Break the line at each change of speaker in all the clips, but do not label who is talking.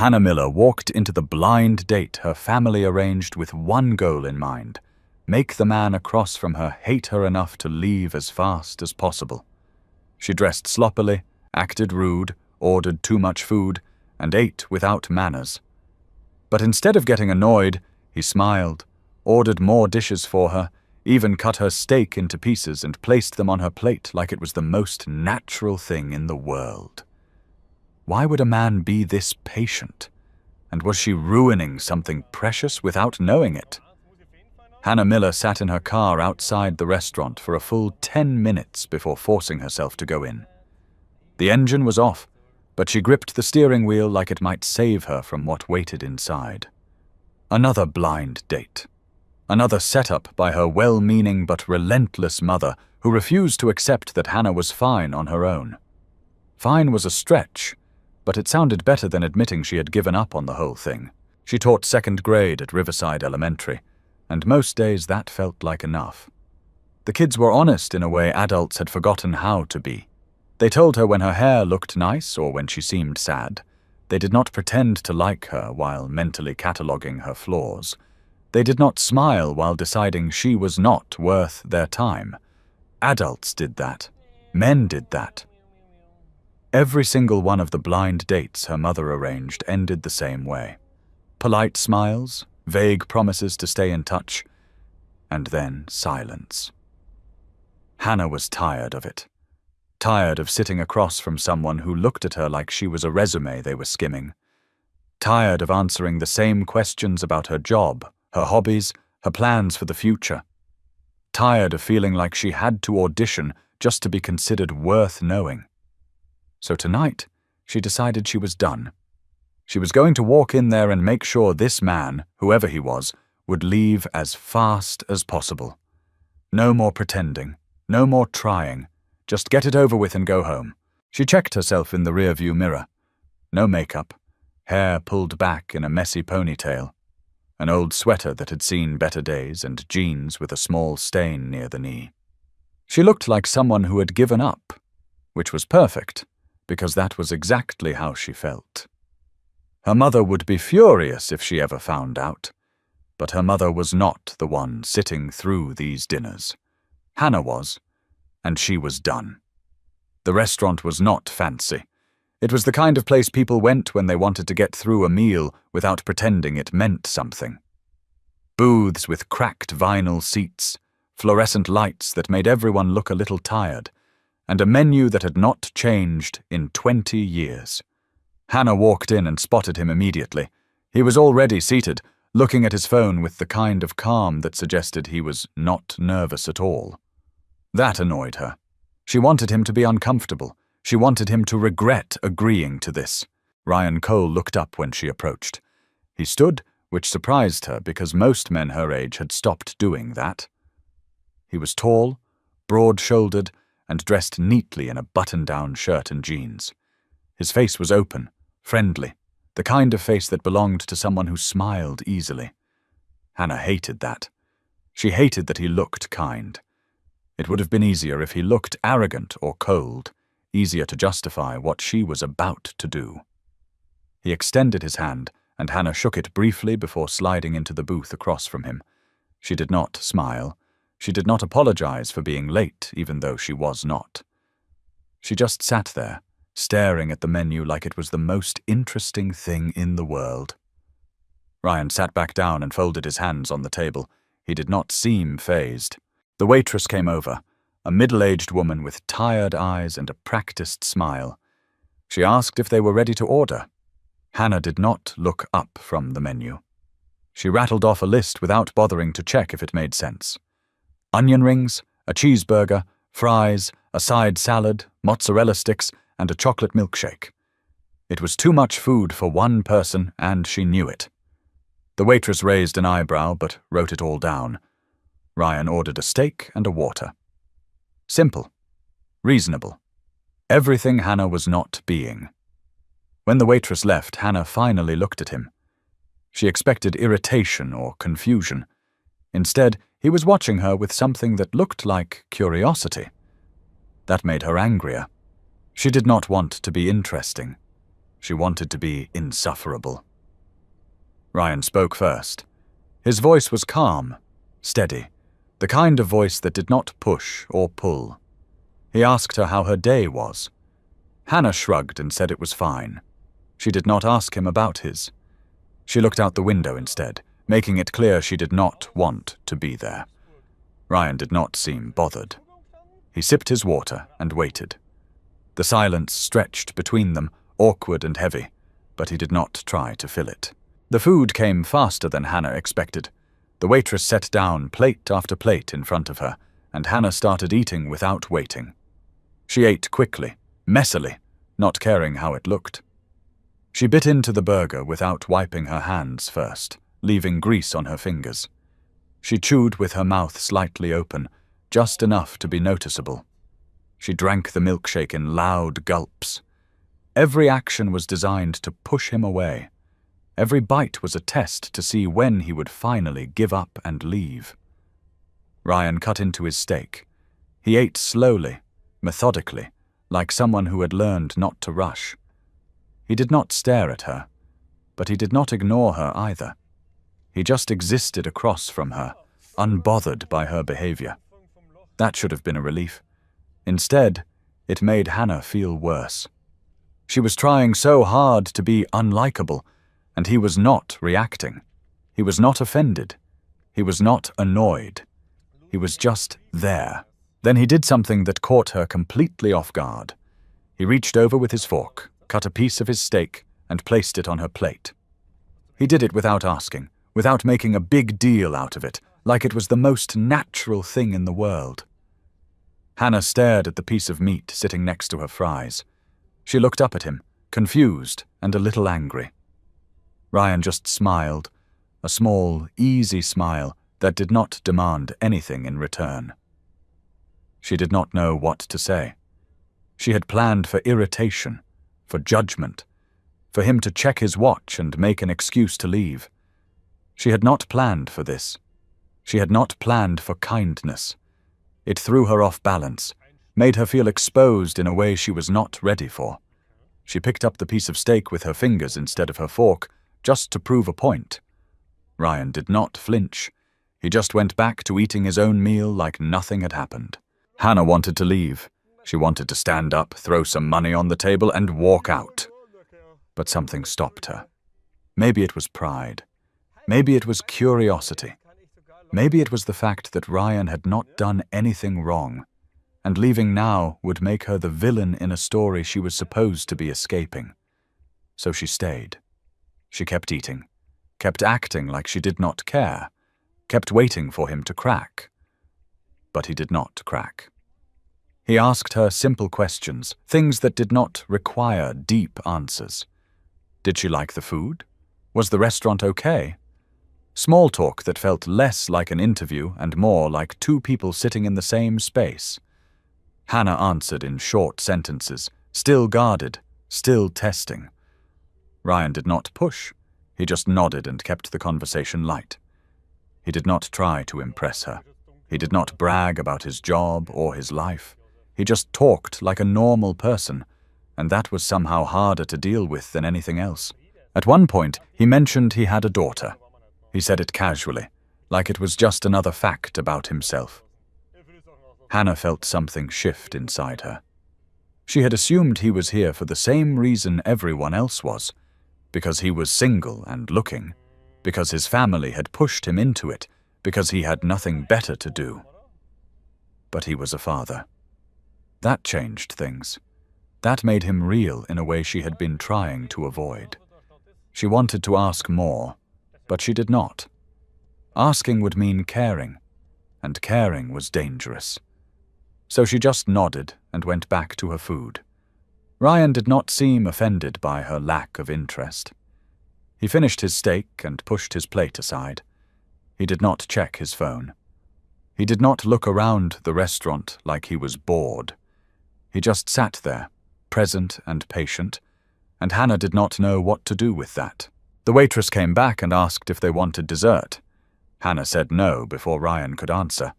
Hannah Miller walked into the blind date her family arranged with one goal in mind: make the man across from her hate her enough to leave as fast as possible. She dressed sloppily, acted rude, ordered too much food, and ate without manners. But instead of getting annoyed, he smiled, ordered more dishes for her, even cut her steak into pieces and placed them on her plate like it was the most natural thing in the world. Why would a man be this patient? And was she ruining something precious without knowing it? Hannah Miller sat in her car outside the restaurant for a full 10 minutes before forcing herself to go in. The engine was off, but she gripped the steering wheel like it might save her from what waited inside. Another blind date. Another setup by her well-meaning but relentless mother, who refused to accept that Hannah was fine on her own. Fine was a stretch, but it sounded better than admitting she had given up on the whole thing. She taught second grade at Riverside Elementary, and most days that felt like enough. The kids were honest in a way adults had forgotten how to be. They told her when her hair looked nice or when she seemed sad. They did not pretend to like her while mentally cataloguing her flaws. They did not smile while deciding she was not worth their time. Adults did that. Men did that. Every single one of the blind dates her mother arranged ended the same way. Polite smiles, vague promises to stay in touch, and then silence. Hannah was tired of it. Tired of sitting across from someone who looked at her like she was a resume they were skimming. Tired of answering the same questions about her job, her hobbies, her plans for the future. Tired of feeling like she had to audition just to be considered worth knowing. So tonight, she decided she was done. She was going to walk in there and make sure this man, whoever he was, would leave as fast as possible. No more pretending, no more trying. Just get it over with and go home. She checked herself in the rearview mirror. No makeup, hair pulled back in a messy ponytail, an old sweater that had seen better days, and jeans with a small stain near the knee. She looked like someone who had given up, which was perfect, because that was exactly how she felt. Her mother would be furious if she ever found out, but her mother was not the one sitting through these dinners. Hannah was, and she was done. The restaurant was not fancy. It was the kind of place people went when they wanted to get through a meal without pretending it meant something. Booths with cracked vinyl seats, fluorescent lights that made everyone look a little tired, and a menu that had not changed in 20 years. Hannah walked in and spotted him immediately. He was already seated, looking at his phone with the kind of calm that suggested he was not nervous at all. That annoyed her. She wanted him to be uncomfortable. She wanted him to regret agreeing to this. Ryan Cole looked up when she approached. He stood, which surprised her because most men her age had stopped doing that. He was tall, broad-shouldered, and dressed neatly in a button-down shirt and jeans. His face was open, friendly, the kind of face that belonged to someone who smiled easily. Hannah hated that. She hated that he looked kind. It would have been easier if he looked arrogant or cold, easier to justify what she was about to do. He extended his hand, and Hannah shook it briefly before sliding into the booth across from him. She did not smile. She did not apologize for being late, even though she was not. She just sat there, staring at the menu like it was the most interesting thing in the world. Ryan sat back down and folded his hands on the table. He did not seem fazed. The waitress came over, a middle-aged woman with tired eyes and a practiced smile. She asked if they were ready to order. Hannah did not look up from the menu. She rattled off a list without bothering to check if it made sense. Onion rings, a cheeseburger, fries, a side salad, mozzarella sticks, and a chocolate milkshake. It was too much food for one person, and she knew it. The waitress raised an eyebrow but wrote it all down. Ryan ordered a steak and a water. Simple. Reasonable. Everything Hannah was not being. When the waitress left, Hannah finally looked at him. She expected irritation or confusion. Instead, he was watching her with something that looked like curiosity. That made her angrier. She did not want to be interesting. She wanted to be insufferable. Ryan spoke first. His voice was calm, steady, the kind of voice that did not push or pull. He asked her how her day was. Hannah shrugged and said it was fine. She did not ask him about his. She looked out the window instead, making it clear she did not want to be there. Ryan did not seem bothered. He sipped his water and waited. The silence stretched between them, awkward and heavy, but he did not try to fill it. The food came faster than Hannah expected. The waitress set down plate after plate in front of her, and Hannah started eating without waiting. She ate quickly, messily, not caring how it looked. She bit into the burger without wiping her hands first, leaving grease on her fingers. She chewed with her mouth slightly open, just enough to be noticeable. She drank the milkshake in loud gulps. Every action was designed to push him away. Every bite was a test to see when he would finally give up and leave. Ryan cut into his steak. He ate slowly, methodically, like someone who had learned not to rush. He did not stare at her, but he did not ignore her either. He just existed across from her, unbothered by her behavior. That should have been a relief. Instead, it made Hannah feel worse. She was trying so hard to be unlikable, and he was not reacting. He was not offended. He was not annoyed. He was just there. Then he did something that caught her completely off guard. He reached over with his fork, cut a piece of his steak, and placed it on her plate. He did it without asking, without making a big deal out of it, like it was the most natural thing in the world. Hannah stared at the piece of meat sitting next to her fries. She looked up at him, confused and a little angry. Ryan just smiled, a small, easy smile that did not demand anything in return. She did not know what to say. She had planned for irritation, for judgment, for him to check his watch and make an excuse to leave. She had not planned for this. She had not planned for kindness. It threw her off balance, made her feel exposed in a way she was not ready for. She picked up the piece of steak with her fingers instead of her fork, just to prove a point. Ryan did not flinch. He just went back to eating his own meal like nothing had happened. Hannah wanted to leave. She wanted to stand up, throw some money on the table, and walk out. But something stopped her. Maybe it was pride. Maybe it was curiosity. Maybe it was the fact that Ryan had not done anything wrong, and leaving now would make her the villain in a story she was supposed to be escaping. So she stayed. She kept eating, kept acting like she did not care, kept waiting for him to crack. But he did not crack. He asked her simple questions, things that did not require deep answers. Did she like the food? Was the restaurant okay? Small talk that felt less like an interview and more like two people sitting in the same space. Hannah answered in short sentences, still guarded, still testing. Ryan did not push. He just nodded and kept the conversation light. He did not try to impress her. He did not brag about his job or his life. He just talked like a normal person, and that was somehow harder to deal with than anything else. At one point, he mentioned he had a daughter. He said it casually, like it was just another fact about himself. Hannah felt something shift inside her. She had assumed he was here for the same reason everyone else was, because he was single and looking, because his family had pushed him into it, because he had nothing better to do. But he was a father. That changed things. That made him real in a way she had been trying to avoid. She wanted to ask more, but she did not. Asking would mean caring, and caring was dangerous. So she just nodded and went back to her food. Ryan did not seem offended by her lack of interest. He finished his steak and pushed his plate aside. He did not check his phone. He did not look around the restaurant like he was bored. He just sat there, present and patient, and Hannah did not know what to do with that. The waitress came back and asked if they wanted dessert. Hannah said no before Ryan could answer.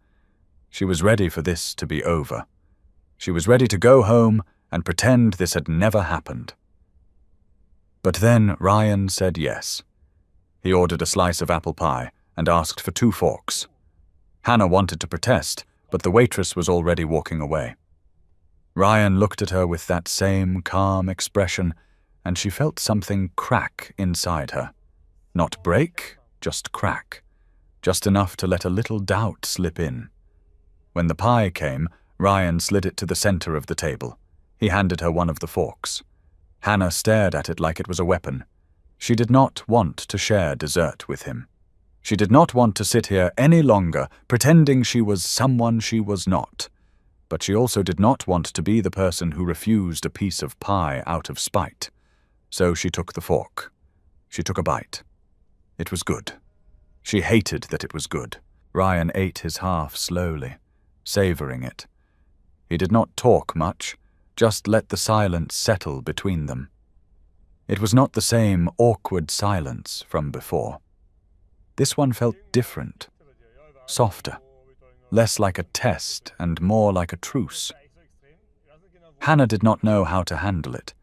She was ready for this to be over. She was ready to go home and pretend this had never happened. But then Ryan said yes. He ordered a slice of apple pie and asked for 2 forks. Hannah wanted to protest, but the waitress was already walking away. Ryan looked at her with that same calm expression, and she felt something crack inside her. Not break, just crack. Just enough to let a little doubt slip in. When the pie came, Ryan slid it to the center of the table. He handed her one of the forks. Hannah stared at it like it was a weapon. She did not want to share dessert with him. She did not want to sit here any longer pretending she was someone she was not. But she also did not want to be the person who refused a piece of pie out of spite. So she took the fork. She took a bite. It was good. She hated that it was good. Ryan ate his half slowly, savoring it. He did not talk much, just let the silence settle between them. It was not the same awkward silence from before. This one felt different, softer, less like a test and more like a truce. Hannah did not know how to handle it.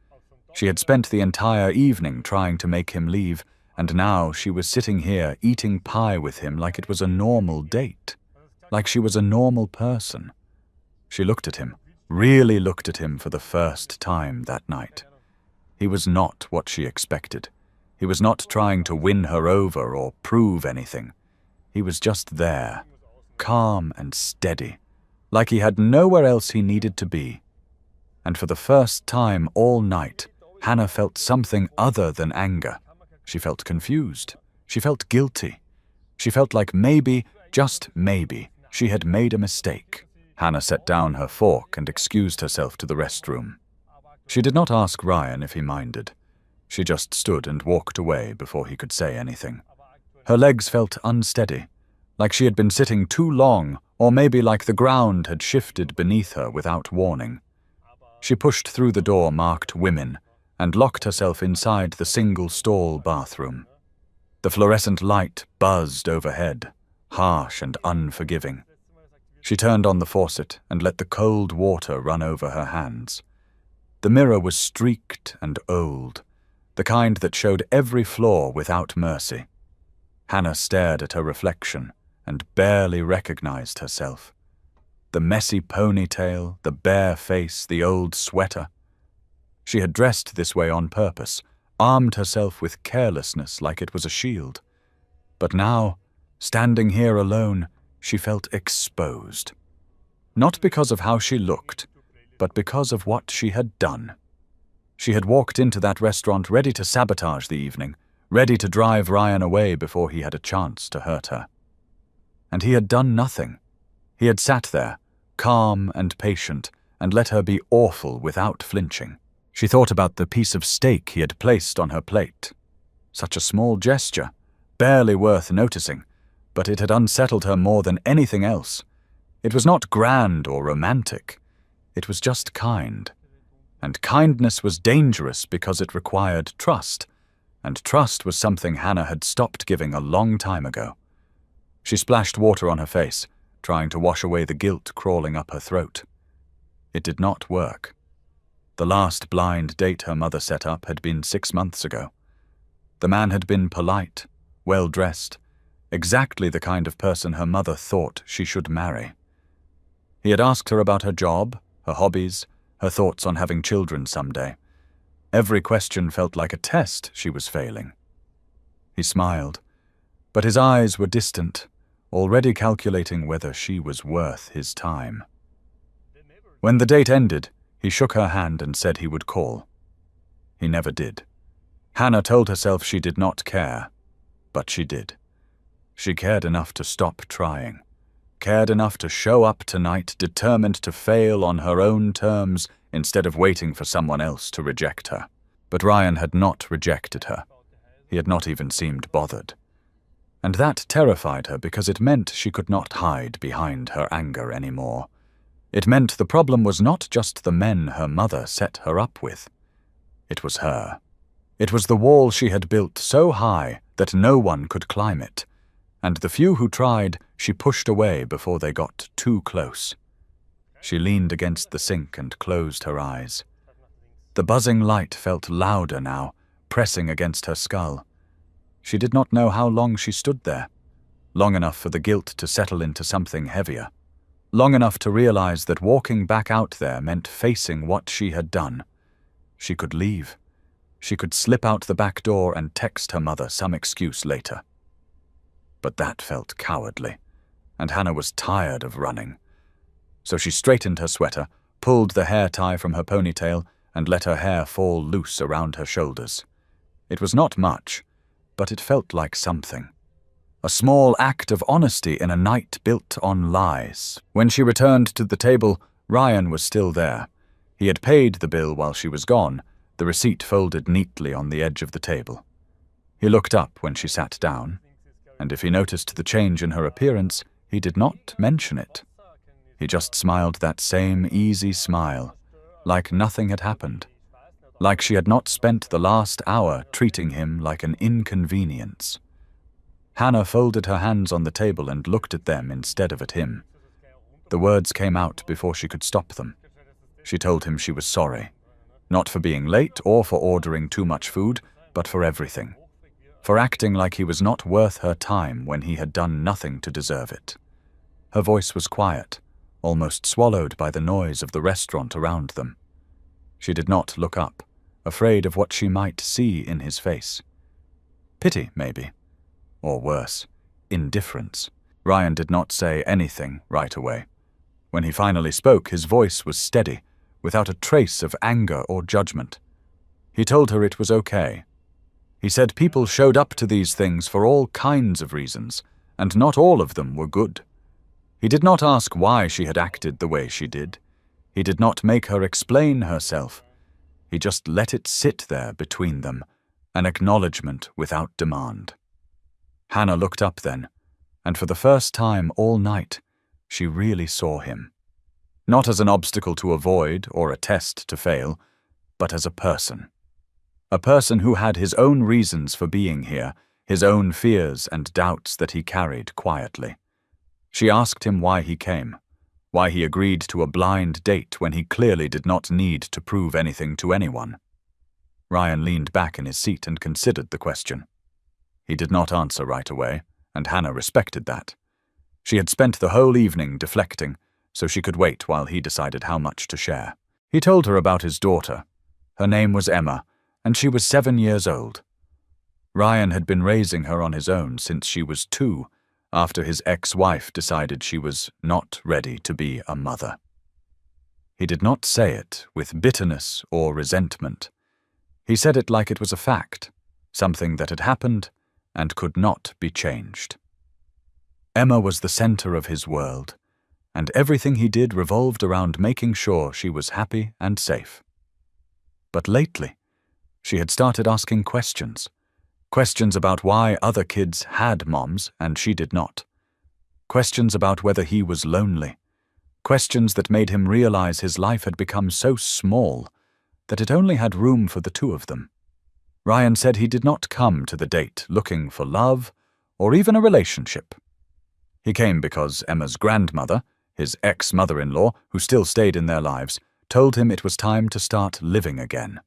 She had spent the entire evening trying to make him leave, and now she was sitting here eating pie with him like it was a normal date, like she was a normal person. She looked at him, really looked at him for the first time that night. He was not what she expected. He was not trying to win her over or prove anything. He was just there, calm and steady, like he had nowhere else he needed to be. And for the first time all night, Hannah felt something other than anger. She felt confused. She felt guilty. She felt like maybe, just maybe, she had made a mistake. Hannah set down her fork and excused herself to the restroom. She did not ask Ryan if he minded. She just stood and walked away before he could say anything. Her legs felt unsteady, like she had been sitting too long, or maybe like the ground had shifted beneath her without warning. She pushed through the door marked Women and locked herself inside the single-stall bathroom. The fluorescent light buzzed overhead, harsh and unforgiving. She turned on the faucet and let the cold water run over her hands. The mirror was streaked and old, the kind that showed every flaw without mercy. Hannah stared at her reflection and barely recognized herself. The messy ponytail, the bare face, the old sweater. She had dressed this way on purpose, armed herself with carelessness like it was a shield. But now, standing here alone, she felt exposed. Not because of how she looked, but because of what she had done. She had walked into that restaurant ready to sabotage the evening, ready to drive Ryan away before he had a chance to hurt her. And he had done nothing. He had sat there, calm and patient, and let her be awful without flinching. She thought about the piece of steak he had placed on her plate. Such a small gesture, barely worth noticing, but it had unsettled her more than anything else. It was not grand or romantic. It was just kind. And kindness was dangerous because it required trust, and trust was something Hannah had stopped giving a long time ago. She splashed water on her face, trying to wash away the guilt crawling up her throat. It did not work. The last blind date her mother set up had been 6 months ago. The man had been polite, well-dressed, exactly the kind of person her mother thought she should marry. He had asked her about her job, her hobbies, her thoughts on having children someday. Every question felt like a test she was failing. He smiled, but his eyes were distant, already calculating whether she was worth his time. When the date ended, he shook her hand and said he would call. He never did. Hannah told herself she did not care, but she did. She cared enough to stop trying, cared enough to show up tonight determined to fail on her own terms instead of waiting for someone else to reject her. But Ryan had not rejected her. He had not even seemed bothered. And that terrified her because it meant she could not hide behind her anger anymore. It meant the problem was not just the men her mother set her up with. It was her. It was the wall she had built so high that no one could climb it, and the few who tried she pushed away before they got too close. She leaned against the sink and closed her eyes. The buzzing light felt louder now, pressing against her skull. She did not know how long she stood there. Long enough for the guilt to settle into something heavier. Long enough to realize that walking back out there meant facing what she had done. She could leave. She could slip out the back door and text her mother some excuse later. But that felt cowardly, and Hannah was tired of running. So she straightened her sweater, pulled the hair tie from her ponytail, and let her hair fall loose around her shoulders. It was not much, but it felt like something. A small act of honesty in a night built on lies. When she returned to the table, Ryan was still there. He had paid the bill while she was gone, the receipt folded neatly on the edge of the table. He looked up when she sat down, and if he noticed the change in her appearance, he did not mention it. He just smiled that same easy smile, like nothing had happened, like she had not spent the last hour treating him like an inconvenience. Hannah folded her hands on the table and looked at them instead of at him. The words came out before she could stop them. She told him she was sorry, not for being late or for ordering too much food, but for everything. For acting like he was not worth her time when he had done nothing to deserve it. Her voice was quiet, almost swallowed by the noise of the restaurant around them. She did not look up, afraid of what she might see in his face. Pity, maybe. Or worse, indifference. Ryan did not say anything right away. When he finally spoke, his voice was steady, without a trace of anger or judgment. He told her it was okay. He said people showed up to these things for all kinds of reasons, and not all of them were good. He did not ask why she had acted the way she did. He did not make her explain herself. He just let it sit there between them, an acknowledgement without demand. Hannah looked up then, and for the first time all night, she really saw him. Not as an obstacle to avoid or a test to fail, but as a person. A person who had his own reasons for being here, his own fears and doubts that he carried quietly. She asked him why he came, why he agreed to a blind date when he clearly did not need to prove anything to anyone. Ryan leaned back in his seat and considered the question. He did not answer right away, and Hannah respected that. She had spent the whole evening deflecting, so she could wait while he decided how much to share. He told her about his daughter. Her name was Emma, and she was 7 years old. Ryan had been raising her on his own since she was 2, after his ex-wife decided she was not ready to be a mother. He did not say it with bitterness or resentment. He said it like it was a fact, something that had happened and could not be changed. Emma was the center of his world, and everything he did revolved around making sure she was happy and safe. But lately, she had started asking questions. Questions about why other kids had moms and she did not. Questions about whether he was lonely. Questions that made him realize his life had become so small that it only had room for the two of them. Ryan said he did not come to the date looking for love or even a relationship. He came because Emma's grandmother, his ex-mother-in-law, who still stayed in their lives, told him it was time to start living again.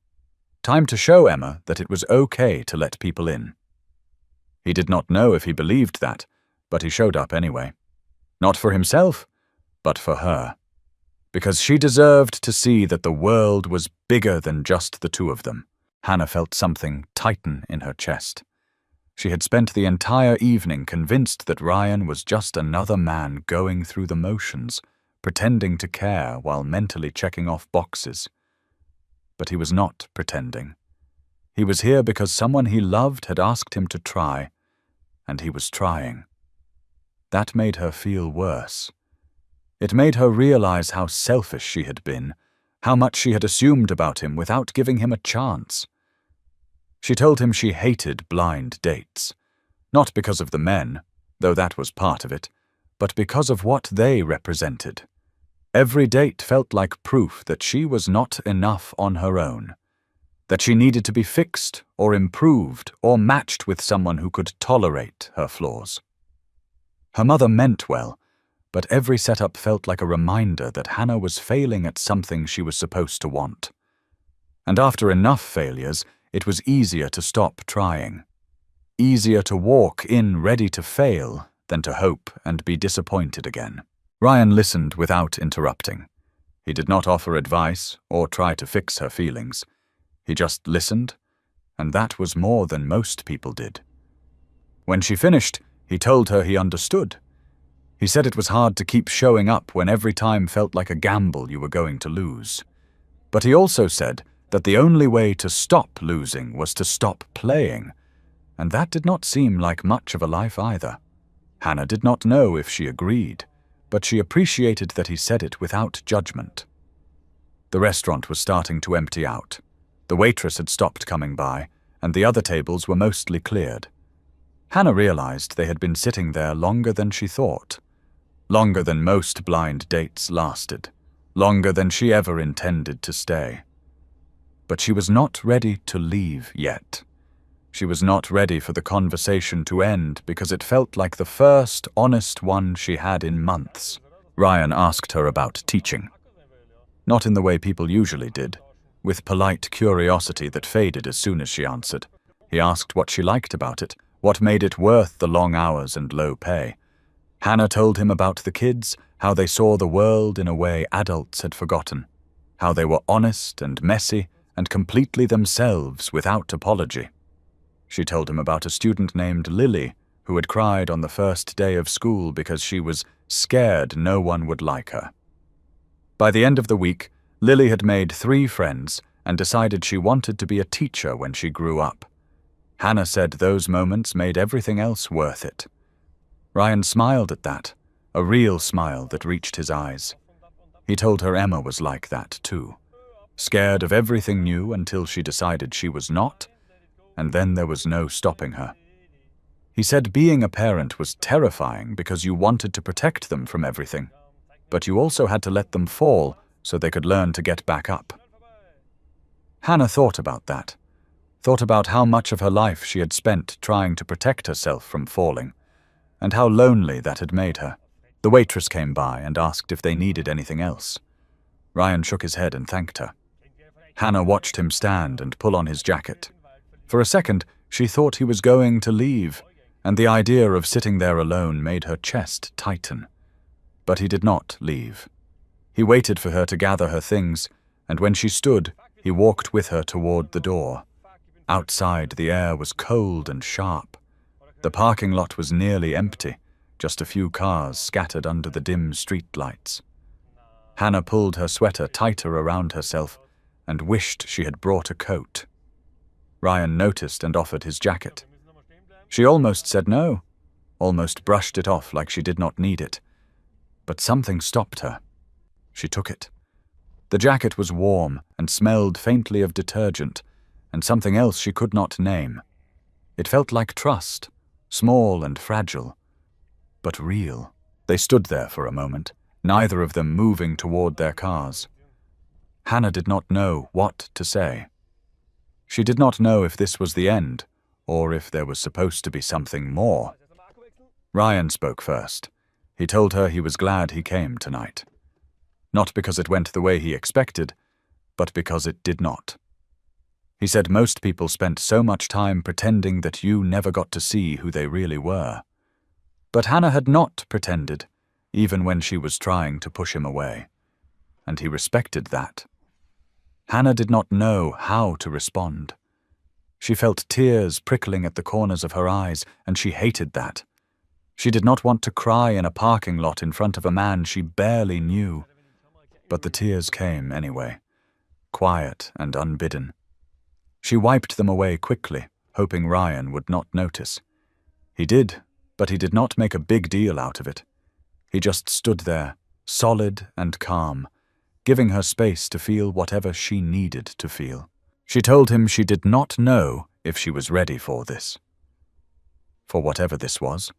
Time to show Emma that it was okay to let people in. He did not know if he believed that, but he showed up anyway. Not for himself, but for her. Because she deserved to see that the world was bigger than just the two of them. Hannah felt something tighten in her chest. She had spent the entire evening convinced that Ryan was just another man going through the motions, pretending to care while mentally checking off boxes. But he was not pretending. He was here because someone he loved had asked him to try, and he was trying. That made her feel worse. It made her realize how selfish she had been, how much she had assumed about him without giving him a chance. She told him she hated blind dates, not because of the men, though that was part of it, but because of what they represented. Every date felt like proof that she was not enough on her own, that she needed to be fixed or improved or matched with someone who could tolerate her flaws. Her mother meant well, but every setup felt like a reminder that Hannah was failing at something she was supposed to want. And after enough failures, It was easier to stop trying. Easier to walk in ready to fail than to hope and be disappointed again. Ryan listened without interrupting. He did not offer advice or try to fix her feelings. He just listened, and that was more than most people did. When she finished, he told her he understood. He said it was hard to keep showing up when every time felt like a gamble you were going to lose. But he also said that the only way to stop losing was to stop playing, and that did not seem like much of a life either. Hannah did not know if she agreed, but she appreciated that he said it without judgment. The restaurant was starting to empty out. The waitress had stopped coming by, and the other tables were mostly cleared. Hannah realized they had been sitting there longer than she thought. Longer than most blind dates lasted. Longer than she ever intended to stay. But she was not ready to leave yet. She was not ready for the conversation to end because it felt like the first honest one she had in months. Ryan asked her about teaching. Not in the way people usually did, with polite curiosity that faded as soon as she answered. He asked what she liked about it, what made it worth the long hours and low pay. Hannah told him about the kids, how they saw the world in a way adults had forgotten, how they were honest and messy and completely themselves without apology. She told him about a student named Lily who had cried on the first day of school because she was scared no one would like her. By the end of the week, Lily had made 3 friends and decided she wanted to be a teacher when she grew up. Hannah said those moments made everything else worth it. Ryan smiled at that, a real smile that reached his eyes. He told her Emma was like that too. Scared of everything new until she decided she was not, and then there was no stopping her. He said being a parent was terrifying because you wanted to protect them from everything, but you also had to let them fall so they could learn to get back up. Hannah thought about that, thought about how much of her life she had spent trying to protect herself from falling, and how lonely that had made her. The waitress came by and asked if they needed anything else. Ryan shook his head and thanked her. Hannah watched him stand and pull on his jacket. For a second, she thought he was going to leave, and the idea of sitting there alone made her chest tighten. But he did not leave. He waited for her to gather her things, and when she stood, he walked with her toward the door. Outside, the air was cold and sharp. The parking lot was nearly empty, just a few cars scattered under the dim street lights. Hannah pulled her sweater tighter around herself and wished she had brought a coat. Ryan noticed and offered his jacket. She almost said no, almost brushed it off like she did not need it. But something stopped her. She took it. The jacket was warm and smelled faintly of detergent and something else she could not name. It felt like trust, small and fragile, but real. They stood there for a moment, neither of them moving toward their cars. Hannah did not know what to say. She did not know if this was the end, or if there was supposed to be something more. Ryan spoke first. He told her he was glad he came tonight. Not because it went the way he expected, but because it did not. He said most people spent so much time pretending that you never got to see who they really were. But Hannah had not pretended, even when she was trying to push him away. And he respected that. Hannah did not know how to respond. She felt tears prickling at the corners of her eyes, and she hated that. She did not want to cry in a parking lot in front of a man she barely knew. But the tears came anyway, quiet and unbidden. She wiped them away quickly, hoping Ryan would not notice. He did, but he did not make a big deal out of it. He just stood there, solid and calm, giving her space to feel whatever she needed to feel. She told him she did not know if she was ready for this. For whatever this was.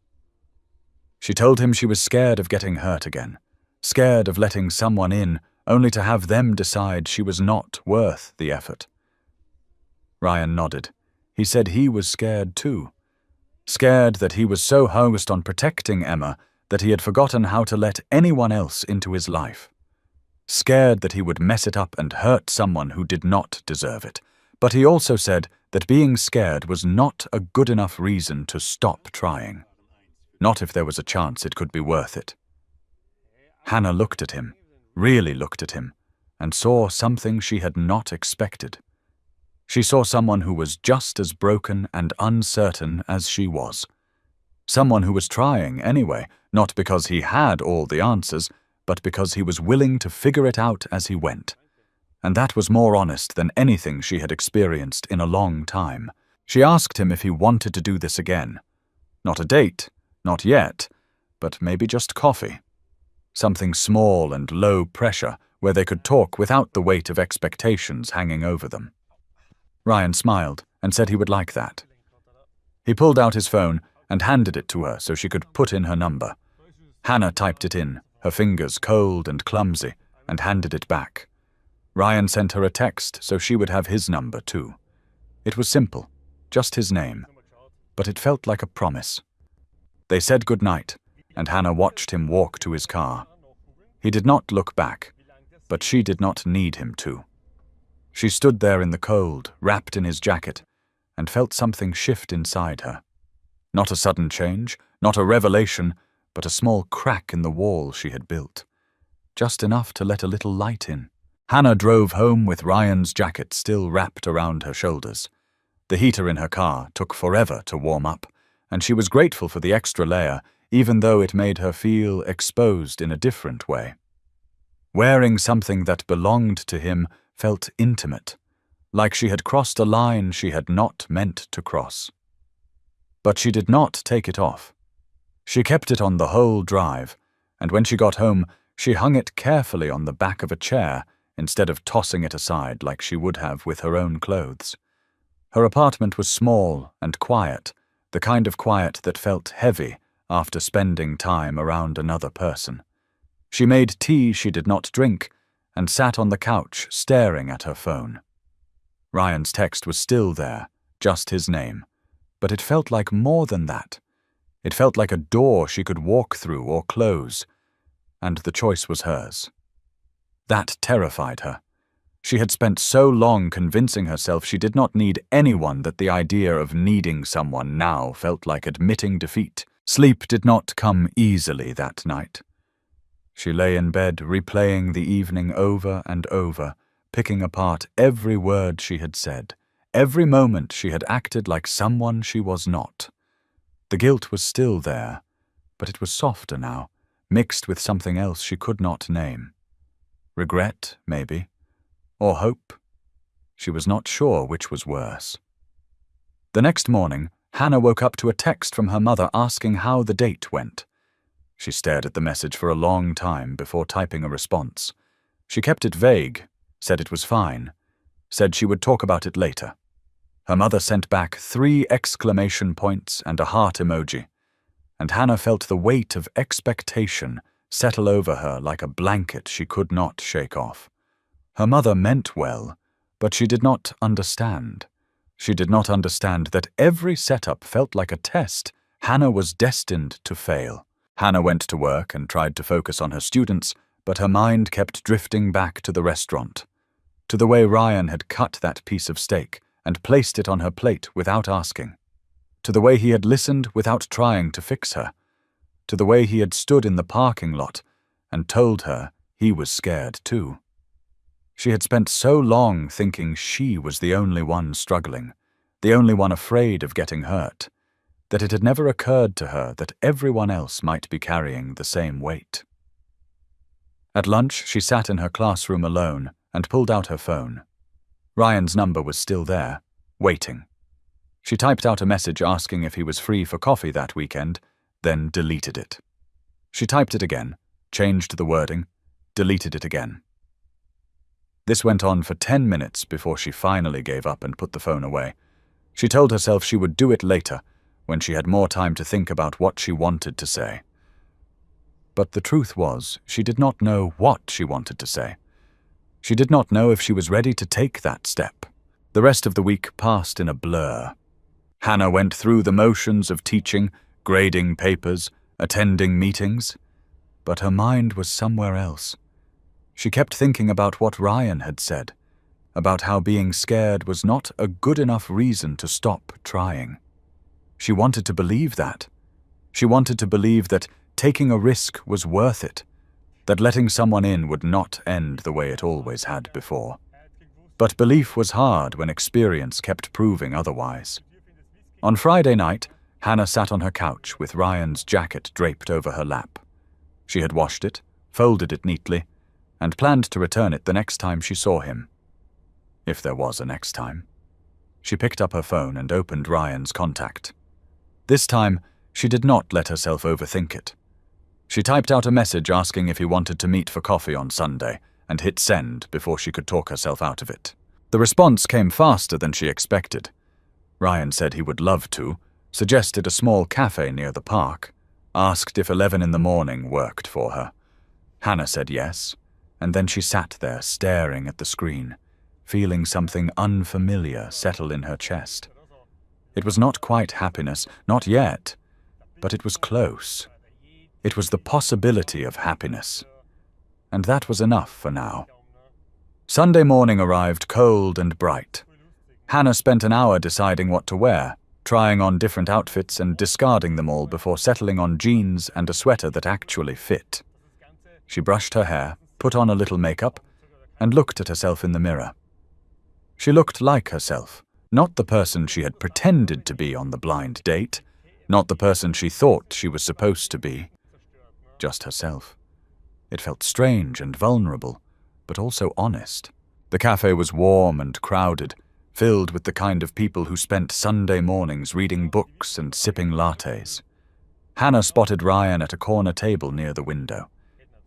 She told him she was scared of getting hurt again, scared of letting someone in only to have them decide she was not worth the effort. Ryan nodded. He said he was scared too. Scared that he was so focused on protecting Emma that he had forgotten how to let anyone else into his life. Scared that he would mess it up and hurt someone who did not deserve it. But he also said that being scared was not a good enough reason to stop trying. Not if there was a chance it could be worth it. Hannah looked at him, really looked at him, and saw something she had not expected. She saw someone who was just as broken and uncertain as she was. Someone who was trying anyway, not because he had all the answers, but because he was willing to figure it out as he went. And that was more honest than anything she had experienced in a long time. She asked him if he wanted to do this again. Not a date, not yet, but maybe just coffee. Something small and low pressure, where they could talk without the weight of expectations hanging over them. Ryan smiled and said he would like that. He pulled out his phone and handed it to her so she could put in her number. Hannah typed it in, her fingers cold and clumsy, and handed it back. Ryan sent her a text so she would have his number too. It was simple, just his name, but it felt like a promise. They said goodnight, and Hannah watched him walk to his car. He did not look back, but she did not need him to. She stood there in the cold, wrapped in his jacket, and felt something shift inside her. Not a sudden change, not a revelation, but a small crack in the wall she had built. Just enough to let a little light in. Hannah drove home with Ryan's jacket still wrapped around her shoulders. The heater in her car took forever to warm up, and she was grateful for the extra layer, even though it made her feel exposed in a different way. Wearing something that belonged to him felt intimate, like she had crossed a line she had not meant to cross. But she did not take it off. She kept it on the whole drive, and when she got home, she hung it carefully on the back of a chair instead of tossing it aside like she would have with her own clothes. Her apartment was small and quiet, the kind of quiet that felt heavy after spending time around another person. She made tea she did not drink and sat on the couch staring at her phone. Ryan's text was still there, just his name, but it felt like more than that. It felt like a door she could walk through or close, and the choice was hers. That terrified her. She had spent so long convincing herself she did not need anyone that the idea of needing someone now felt like admitting defeat. Sleep did not come easily that night. She lay in bed replaying the evening over and over, picking apart every word she had said, every moment she had acted like someone she was not. The guilt was still there, but it was softer now, mixed with something else she could not name. Regret, maybe, or hope. She was not sure which was worse. The next morning, Hannah woke up to a text from her mother asking how the date went. She stared at the message for a long time before typing a response. She kept it vague, said it was fine, said she would talk about it later. Her mother sent back 3 exclamation points and a heart emoji, and Hannah felt the weight of expectation settle over her like a blanket she could not shake off. Her mother meant well, but she did not understand. She did not understand that every setup felt like a test Hannah was destined to fail. Hannah went to work and tried to focus on her students, but her mind kept drifting back to the restaurant, to the way Ryan had cut that piece of steak and placed it on her plate without asking, to the way he had listened without trying to fix her, to the way he had stood in the parking lot and told her he was scared too. She had spent so long thinking she was the only one struggling, the only one afraid of getting hurt, that it had never occurred to her that everyone else might be carrying the same weight. At lunch, she sat in her classroom alone and pulled out her phone. Ryan's number was still there, waiting. She typed out a message asking if he was free for coffee that weekend, then deleted it. She typed it again, changed the wording, deleted it again. This went on for 10 minutes before she finally gave up and put the phone away. She told herself she would do it later, when she had more time to think about what she wanted to say. But the truth was, she did not know what she wanted to say. She did not know if she was ready to take that step. The rest of the week passed in a blur. Hannah went through the motions of teaching, grading papers, attending meetings, but her mind was somewhere else. She kept thinking about what Ryan had said, about how being scared was not a good enough reason to stop trying. She wanted to believe that. She wanted to believe that taking a risk was worth it, that letting someone in would not end the way it always had before. But belief was hard when experience kept proving otherwise. On Friday night, Hannah sat on her couch with Ryan's jacket draped over her lap. She had washed it, folded it neatly, and planned to return it the next time she saw him. If there was a next time. She picked up her phone and opened Ryan's contact. This time, she did not let herself overthink it. She typed out a message asking if he wanted to meet for coffee on Sunday, and hit send before she could talk herself out of it. The response came faster than she expected. Ryan said he would love to, suggested a small cafe near the park, asked if 11 in the morning worked for her. Hannah said yes, and then she sat there staring at the screen, feeling something unfamiliar settle in her chest. It was not quite happiness, not yet, but it was close. It was the possibility of happiness. And that was enough for now. Sunday morning arrived cold and bright. Hannah spent an hour deciding what to wear, trying on different outfits and discarding them all before settling on jeans and a sweater that actually fit. She brushed her hair, put on a little makeup, and looked at herself in the mirror. She looked like herself, not the person she had pretended to be on the blind date, not the person she thought she was supposed to be. Just herself. It felt strange and vulnerable, but also honest. The cafe was warm and crowded, filled with the kind of people who spent Sunday mornings reading books and sipping lattes. Hannah spotted Ryan at a corner table near the window.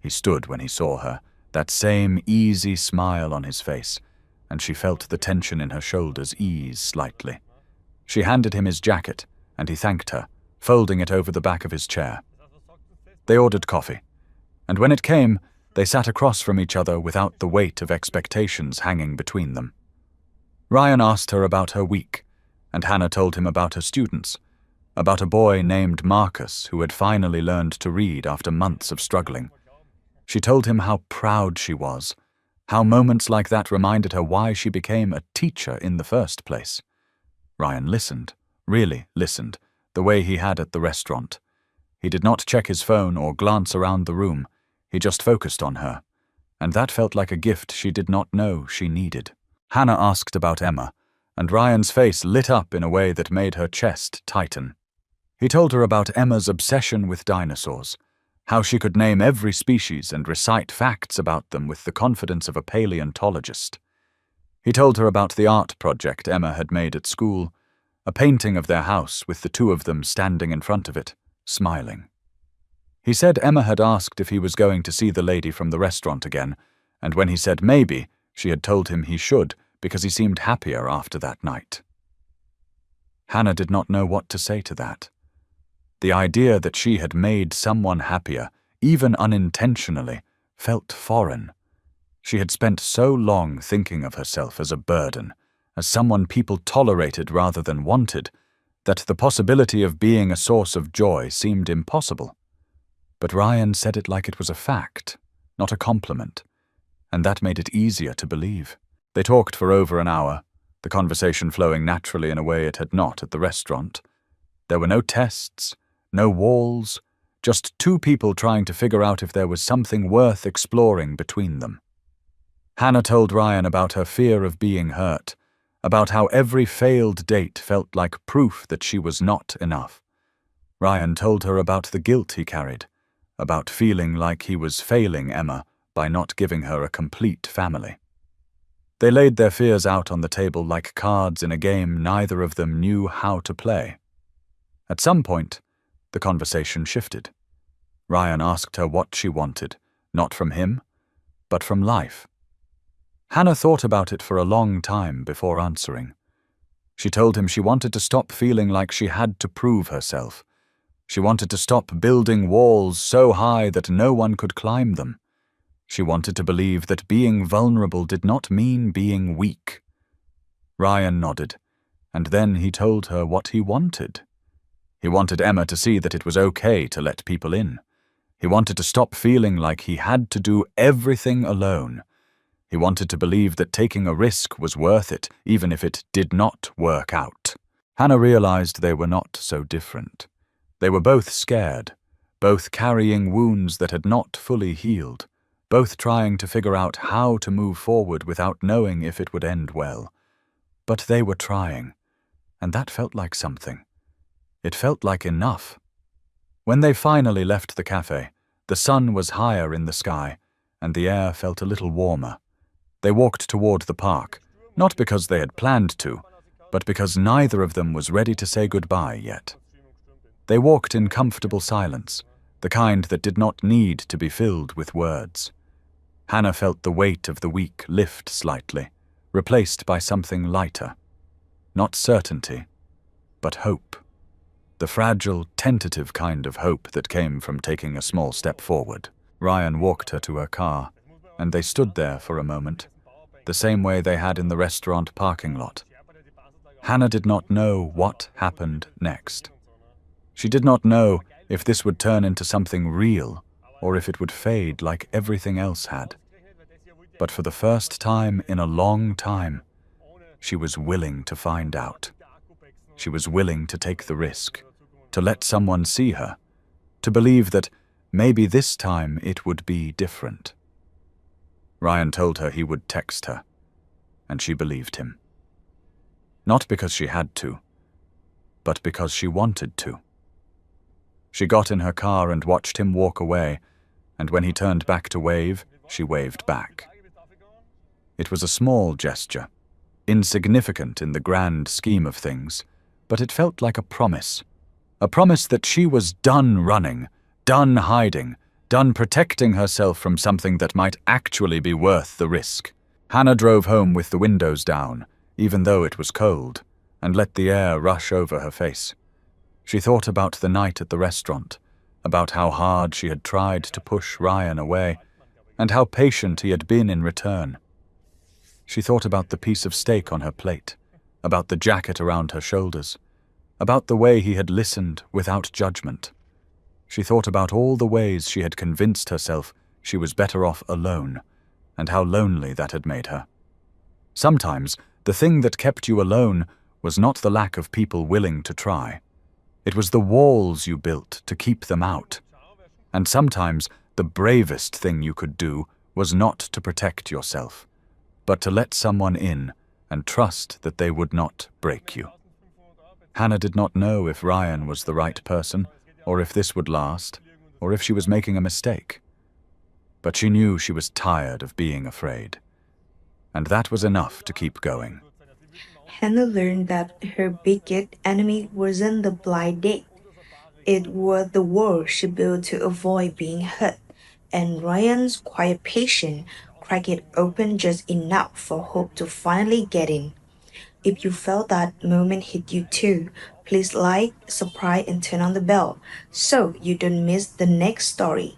He stood when he saw her, that same easy smile on his face, and she felt the tension in her shoulders ease slightly. She handed him his jacket, and he thanked her, folding it over the back of his chair. They ordered coffee, and when it came, they sat across from each other without the weight of expectations hanging between them. Ryan asked her about her week, and Hannah told him about her students, about a boy named Marcus who had finally learned to read after months of struggling. She told him how proud she was, how moments like that reminded her why she became a teacher in the first place. Ryan listened, really listened, the way he had at the restaurant. He did not check his phone or glance around the room. He just focused on her, and that felt like a gift she did not know she needed. Hannah asked about Emma, and Ryan's face lit up in a way that made her chest tighten. He told her about Emma's obsession with dinosaurs, how she could name every species and recite facts about them with the confidence of a paleontologist. He told her about the art project Emma had made at school, a painting of their house with the two of them standing in front of it, smiling. He said Emma had asked if he was going to see the lady from the restaurant again, and when he said maybe, she had told him he should because he seemed happier after that night. Hannah did not know what to say to that. The idea that she had made someone happier, even unintentionally, felt foreign. She had spent so long thinking of herself as a burden, as someone people tolerated rather than wanted, that the possibility of being a source of joy seemed impossible. But Ryan said it like it was a fact, not a compliment, and that made it easier to believe. They talked for over an hour, the conversation flowing naturally in a way it had not at the restaurant. There were no tests, no walls, just two people trying to figure out if there was something worth exploring between them. Hannah told Ryan about her fear of being hurt, about how every failed date felt like proof that she was not enough. Ryan told her about the guilt he carried, about feeling like he was failing Emma by not giving her a complete family. They laid their fears out on the table like cards in a game neither of them knew how to play. At some point, the conversation shifted. Ryan asked her what she wanted, not from him, but from life. Hannah thought about it for a long time before answering. She told him she wanted to stop feeling like she had to prove herself. She wanted to stop building walls so high that no one could climb them. She wanted to believe that being vulnerable did not mean being weak. Ryan nodded, and then he told her what he wanted. He wanted Emma to see that it was okay to let people in. He wanted to stop feeling like he had to do everything alone. He wanted to believe that taking a risk was worth it, even if it did not work out. Hannah realized they were not so different. They were both scared, both carrying wounds that had not fully healed, both trying to figure out how to move forward without knowing if it would end well. But they were trying, and that felt like something. It felt like enough. When they finally left the cafe, the sun was higher in the sky, and the air felt a little warmer. They walked toward the park, not because they had planned to, but because neither of them was ready to say goodbye yet. They walked in comfortable silence, the kind that did not need to be filled with words. Hannah felt the weight of the week lift slightly, replaced by something lighter. Not certainty, but hope. The fragile, tentative kind of hope that came from taking a small step forward. Ryan walked her to her car, and they stood there for a moment, the same way they had in the restaurant parking lot. Hannah did not know what happened next. She did not know if this would turn into something real or if it would fade like everything else had. But for the first time in a long time, she was willing to find out. She was willing to take the risk, to let someone see her, to believe that maybe this time it would be different. Ryan told her he would text her, and she believed him. Not because she had to, but because she wanted to. She got in her car and watched him walk away, and when he turned back to wave, she waved back. It was a small gesture, insignificant in the grand scheme of things, but it felt like a promise that she was done running, done hiding, done protecting herself from something that might actually be worth the risk. Hannah drove home with the windows down, even though it was cold, and let the air rush over her face. She thought about the night at the restaurant, about how hard she had tried to push Ryan away, and how patient he had been in return. She thought about the piece of steak on her plate, about the jacket around her shoulders, about the way he had listened without judgment. She thought about all the ways she had convinced herself she was better off alone, and how lonely that had made her. Sometimes, the thing that kept you alone was not the lack of people willing to try. It was the walls you built to keep them out. And sometimes, the bravest thing you could do was not to protect yourself, but to let someone in and trust that they would not break you. Hannah did not know if Ryan was the right person, or if this would last, or if she was making a mistake. But she knew she was tired of being afraid, and that was enough to keep going.
Hannah learned that her biggest enemy wasn't the blind date. It was the wall she built to avoid being hurt, and Ryan's quiet patience cracked it open just enough for hope to finally get in. If you felt that moment hit you too, please like, subscribe, and turn on the bell so you don't miss the next story.